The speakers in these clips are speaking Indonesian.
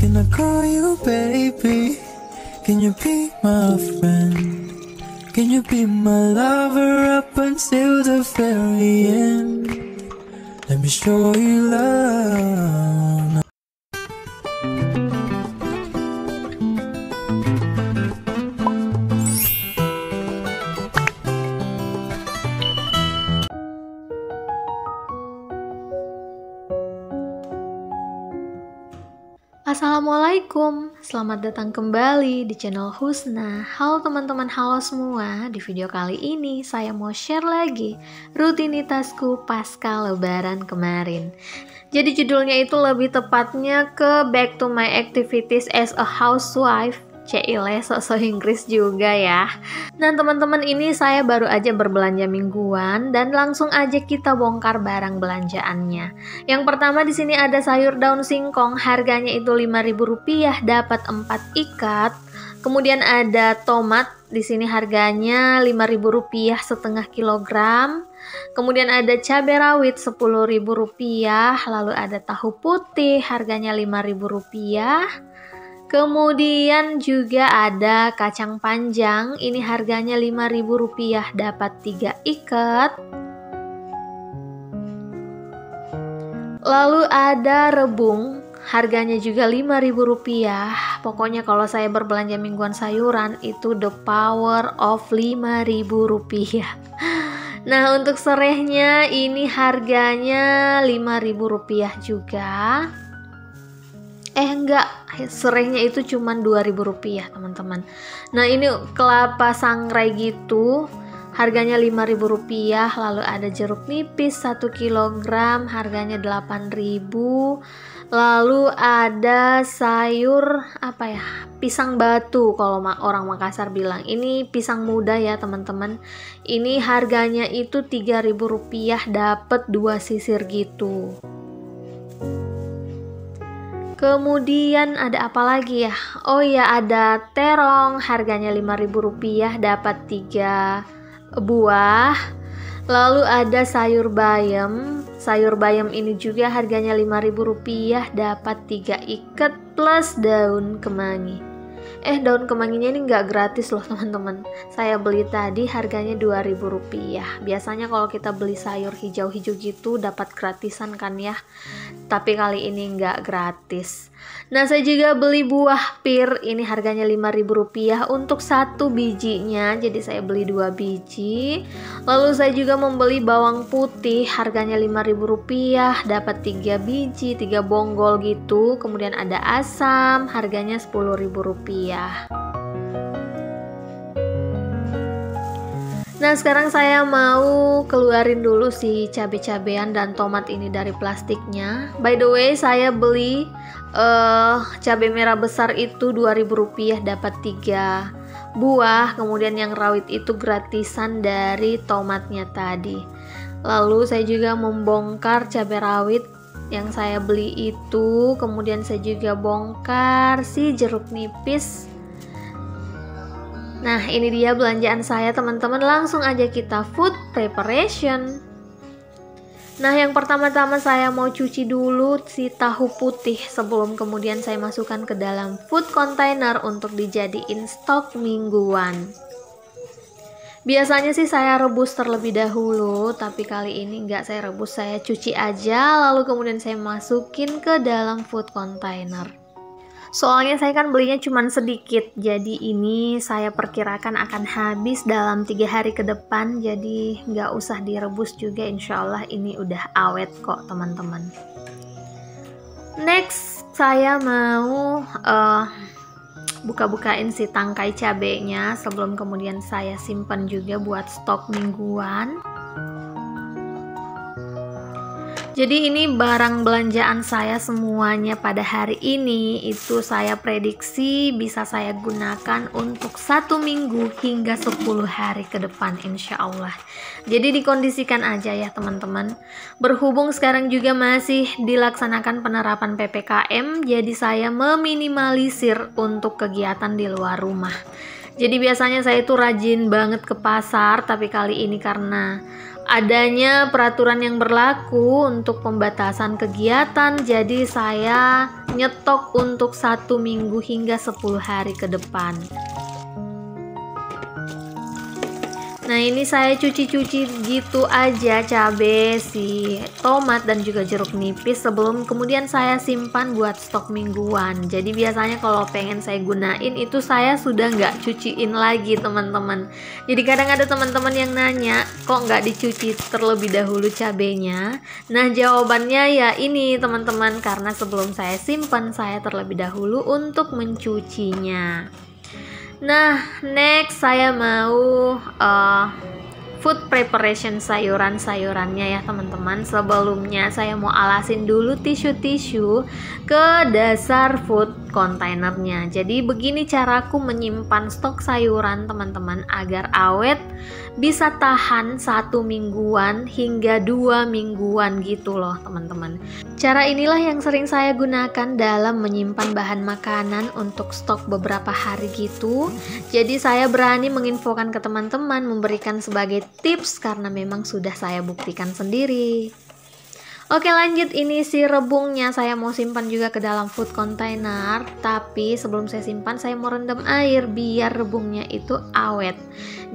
Can I call you baby? Can you be my friend? Can you be my lover up until the very end? Let me show you love. Assalamualaikum, selamat datang kembali di channel Husna. Halo teman-teman, halo semua. Di video kali ini saya mau share lagi rutinitasku pasca lebaran kemarin. Jadi judulnya itu lebih tepatnya ke Back to my activities as a housewife. Cile, sok-sok Inggris juga ya. Nah teman-teman, ini saya baru aja berbelanja mingguan dan langsung aja kita bongkar barang belanjaannya. Yang pertama di sini ada sayur daun singkong, harganya itu Rp5.000 dapat 4 ikat. Kemudian ada tomat, di sini harganya Rp5.000 setengah kilogram. Kemudian ada cabai rawit Rp10.000, lalu ada tahu putih harganya Rp5.000. Kemudian juga ada kacang panjang, ini harganya Rp5.000 dapat 3 ikat. Lalu ada rebung, harganya juga Rp5.000. Pokoknya kalau saya berbelanja mingguan sayuran itu the power of Rp5.000. Nah untuk serehnya ini harganya Rp5.000 juga. Enggak, serehnya itu cuma Rp2.000 teman-teman. Nah ini kelapa sangrai gitu, harganya Rp5.000. Lalu ada jeruk nipis 1 kg, harganya Rp8.000. Lalu ada sayur apa ya, pisang batu kalau orang Makassar bilang. Ini pisang muda ya teman-teman. Ini harganya itu Rp3.000 dapat 2 sisir gitu. Kemudian ada apa lagi ya? Oh ya, ada terong, harganya Rp5.000 dapat 3 buah. Lalu ada sayur bayam. Sayur bayam ini juga harganya Rp5.000 dapat 3 ikat plus daun kemangi. Daun kemanginya ini nggak gratis loh teman-teman. Saya beli tadi harganya Rp2.000. Biasanya kalau kita beli sayur hijau-hijau gitu dapat gratisan kan ya. Tapi kali ini nggak gratis. Nah saya juga beli buah pir, ini harganya Rp5.000 untuk 1 bijinya, jadi saya beli 2 biji. Lalu saya juga membeli bawang putih, harganya Rp5.000 dapat 3 biji, 3 bonggol gitu. Kemudian ada asam, harganya Rp10.000. Nah sekarang saya mau keluarin dulu si cabai-cabean dan tomat ini dari plastiknya. By the way saya beli cabai merah besar itu Rp2.000 dapat 3 buah. Kemudian yang rawit itu gratisan dari tomatnya tadi. Lalu saya juga membongkar cabai rawit yang saya beli itu. Kemudian saya juga bongkar si jeruk nipis. Nah ini dia belanjaan saya teman-teman, langsung aja kita food preparation. Nah yang pertama-tama saya mau cuci dulu si tahu putih sebelum kemudian saya masukkan ke dalam food container untuk dijadiin stok mingguan. Biasanya sih saya rebus terlebih dahulu, tapi kali ini enggak saya rebus, saya cuci aja lalu kemudian saya masukin ke dalam food container. Soalnya saya kan belinya cuma sedikit, jadi ini saya perkirakan akan habis dalam 3 hari ke depan, jadi nggak usah direbus juga, insya Allah ini udah awet kok teman-teman. Next saya mau buka-bukain si tangkai cabenya sebelum kemudian saya simpan juga buat stok mingguan. Jadi ini barang belanjaan saya semuanya pada hari ini itu saya prediksi bisa saya gunakan untuk 1 minggu hingga 10 hari ke depan insya Allah. Jadi dikondisikan aja ya teman-teman. Berhubung sekarang juga masih dilaksanakan penerapan PPKM, jadi saya meminimalisir untuk kegiatan di luar rumah. Jadi biasanya saya itu rajin banget ke pasar, tapi kali ini karena adanya peraturan yang berlaku untuk pembatasan kegiatan, jadi saya nyetok untuk 1 minggu hingga 10 hari ke depan. Nah, ini saya cuci-cuci gitu aja cabai, si tomat dan juga jeruk nipis sebelum kemudian saya simpan buat stok mingguan. Jadi biasanya kalau pengen saya gunain itu saya sudah nggak cuciin lagi teman-teman. Jadi kadang ada teman-teman yang nanya, kok nggak dicuci terlebih dahulu cabenya? Nah, jawabannya ya ini teman-teman, karena sebelum saya simpan saya terlebih dahulu untuk mencucinya. Nah, next saya mau food preparation sayuran-sayurannya ya teman-teman. Sebelumnya saya mau alasin dulu tisu-tisu ke dasar food kontainernya. Jadi begini caraku menyimpan stok sayuran teman-teman agar awet, bisa tahan 1 mingguan hingga 2 mingguan gitu loh teman-teman. Cara inilah yang sering saya gunakan dalam menyimpan bahan makanan untuk stok beberapa hari gitu. Jadi saya berani menginfokan ke teman-teman, memberikan sebagai tips karena memang sudah saya buktikan sendiri. Oke, lanjut, ini si rebungnya saya mau simpan juga ke dalam food container. Tapi sebelum saya simpan saya mau rendam air biar rebungnya itu awet.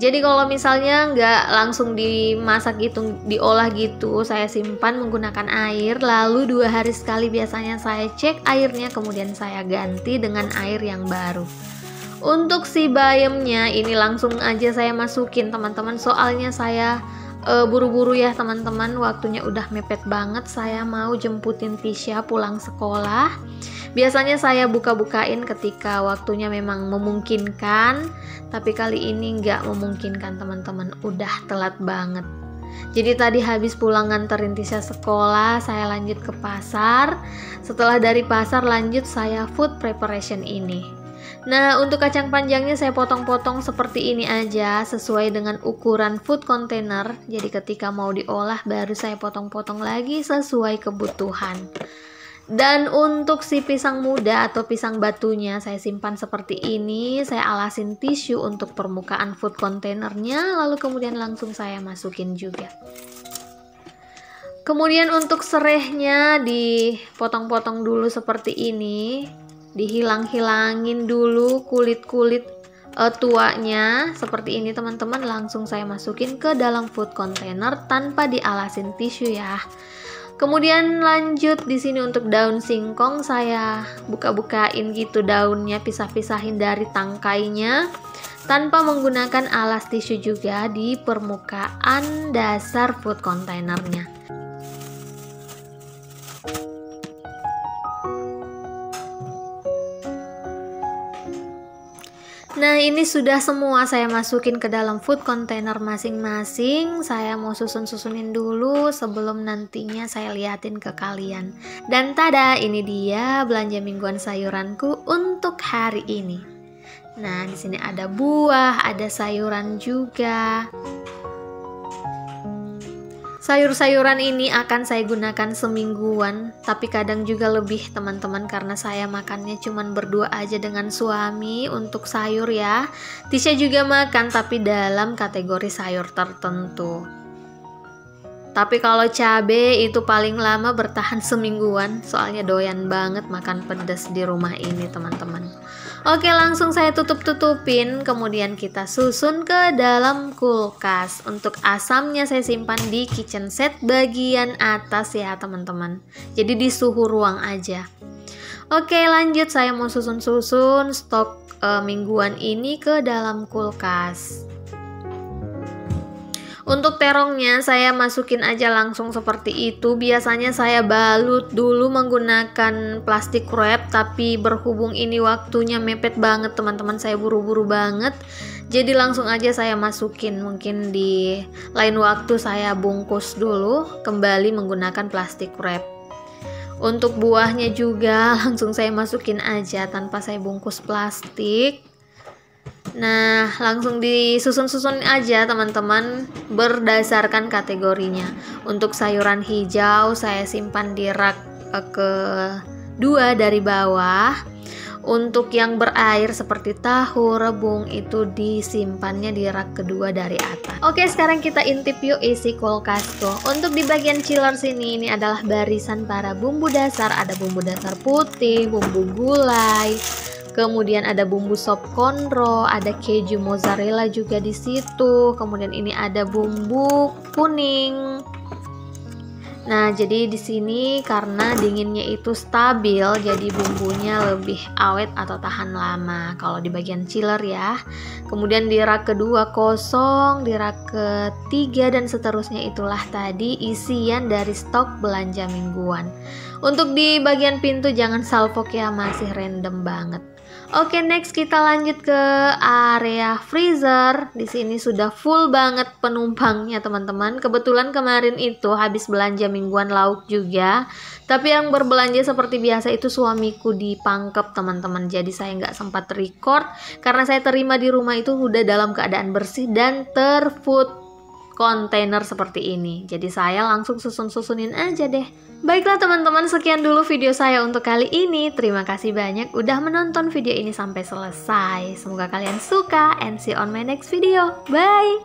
Jadi kalau misalnya nggak langsung dimasak gitu, diolah gitu, saya simpan menggunakan air. Lalu 2 hari sekali biasanya saya cek airnya, kemudian saya ganti dengan air yang baru. Untuk si bayamnya ini langsung aja saya masukin teman-teman, soalnya saya buru-buru ya teman-teman, waktunya udah mepet banget. Saya mau jemputin Tisha pulang sekolah. Biasanya saya buka-bukain ketika waktunya memang memungkinkan, tapi kali ini nggak memungkinkan teman-teman, udah telat banget. Jadi tadi habis pulang nganterin Tisha sekolah, saya lanjut ke pasar. Setelah dari pasar lanjut saya food preparation ini. Nah, untuk kacang panjangnya saya potong-potong seperti ini aja, sesuai dengan ukuran food container. Jadi ketika mau diolah baru saya potong-potong lagi sesuai kebutuhan. Dan untuk si pisang muda atau pisang batunya saya simpan seperti ini. Saya alasin tisu untuk permukaan food containernya, lalu kemudian langsung saya masukin juga. Kemudian untuk serehnya dipotong-potong dulu seperti ini. Dihilang-hilangin dulu kulit-kulit tuanya seperti ini teman-teman. Langsung saya masukin ke dalam food container tanpa dialasin tisu ya. Kemudian lanjut di sini untuk daun singkong saya buka-bukain gitu daunnya, pisah-pisahin dari tangkainya tanpa menggunakan alas tisu juga di permukaan dasar food containernya. Nah, ini sudah semua saya masukin ke dalam food container masing-masing. Saya mau susun-susunin dulu sebelum nantinya saya liatin ke kalian. Dan tada, ini dia belanja mingguan sayuranku untuk hari ini. Nah, di sini ada buah, ada sayuran juga. Sayur-sayuran ini akan saya gunakan semingguan, tapi kadang juga lebih teman-teman, karena saya makannya cuman berdua aja dengan suami untuk sayur ya. Tisha juga makan tapi dalam kategori sayur tertentu. Tapi kalau cabe itu paling lama bertahan semingguan, soalnya doyan banget makan pedas di rumah ini teman-teman. Oke, langsung saya tutup-tutupin, kemudian kita susun ke dalam kulkas. Untuk asamnya saya simpan di kitchen set bagian atas ya teman-teman. Jadi di suhu ruang aja. Oke, lanjut, saya mau susun-susun stok mingguan ini ke dalam kulkas. Untuk terongnya saya masukin aja langsung seperti itu. Biasanya saya balut dulu menggunakan plastik wrap, tapi berhubung ini waktunya mepet banget teman-teman, saya buru-buru banget. Jadi langsung aja saya masukin. Mungkin di lain waktu saya bungkus dulu kembali menggunakan plastik wrap. Untuk buahnya juga langsung saya masukin aja tanpa saya bungkus plastik. Nah, langsung disusun-susun aja teman-teman berdasarkan kategorinya. Untuk sayuran hijau saya simpan di rak kedua dari bawah. Untuk yang berair seperti tahu, rebung itu disimpannya di rak kedua dari atas. Oke, sekarang kita intip yuk isi kulkasku. Untuk di bagian chiller sini, ini adalah barisan para bumbu dasar. Ada bumbu dasar putih, bumbu gulai, kemudian ada bumbu sop konro, ada keju mozzarella juga di situ. Kemudian ini ada bumbu kuning. Nah, jadi di sini karena dinginnya itu stabil, jadi bumbunya lebih awet atau tahan lama. Kalau di bagian chiller ya. Kemudian di rak kedua kosong, di rak ketiga dan seterusnya itulah tadi isian dari stok belanja mingguan. Untuk di bagian pintu jangan salfok ya, masih random banget. Oke, next kita lanjut ke area freezer. Di sini sudah full banget penumpangnya, teman-teman. Kebetulan kemarin itu habis belanja mingguan lauk juga. Tapi yang berbelanja seperti biasa itu suamiku di Pangkep, teman-teman. Jadi saya nggak sempat record karena saya terima di rumah itu udah dalam keadaan bersih dan terfood kontainer seperti ini. Jadi saya langsung susun-susunin aja deh. Baiklah teman-teman, sekian dulu video saya untuk kali ini. Terima kasih banyak udah menonton video ini sampai selesai. Semoga kalian suka and see you on my next video. Bye!